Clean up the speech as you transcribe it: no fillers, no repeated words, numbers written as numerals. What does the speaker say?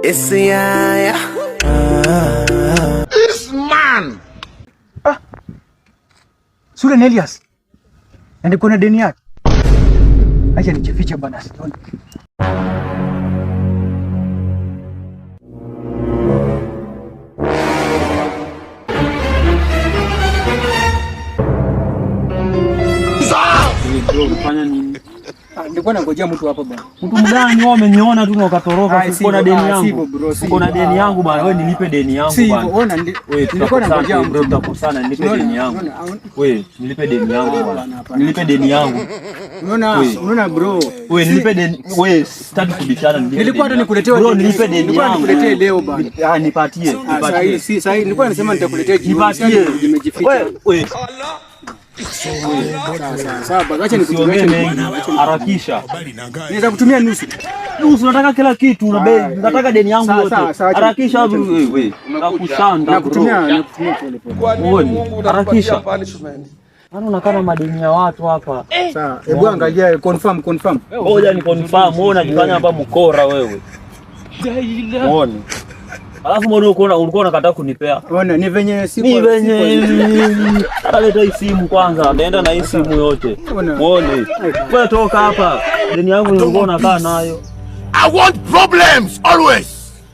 This man. Sule ni Elias. Ndio kuna deni yake. Acha nijifiche bwana sioni. Fanya nini? Nilikuwa nangojea mtu hapa bwana. Mtu mgani wewe umeniona tu na ukatoroka uko na deni yangu. Uko na deni yangu bwana. Wewe nilipe deni yangu bwana. Wewe nilikuwa nangojea mtu tutakosana nilipe deni yangu. Wewe nilipe deni yangu bwana. Nilipe deni yangu. Unaona bro. Wewe nilipe deni. Wewe sitaki kubishana nilipe. Nilikuwa hata nikuletea bro nilipe deni yangu. Nikuletee leo bwana. Ah nipatie. Sasa nilikuwa nasema nitakuletea jioni. Nipatie. Nimejificha. Wewe Sawa, acha nikutumie mengi. Harakisha. Naweza kutumia nusu. Nusu nataka kila kitu na bei. Nataka deni yangu yote. Harakisha wewe. Nakushanda. Nakutumia pole pole. Harakisha. Ana unakana madeni ya watu hapa. Sawa, hebu angalia confirm. Ngoja ni confirm. Wewe unajifanya hapa mkora wewe. Muone. Alafu mbona ulikuwa unakataa kunipea? Ona ni venye sipo. Ni venye. Ataleta hii simu kwanza. Naenda na hii simu yote. Muone. Wewe toka hapa. Deni yangu nilikuwa nakaa nayo. I want problems always.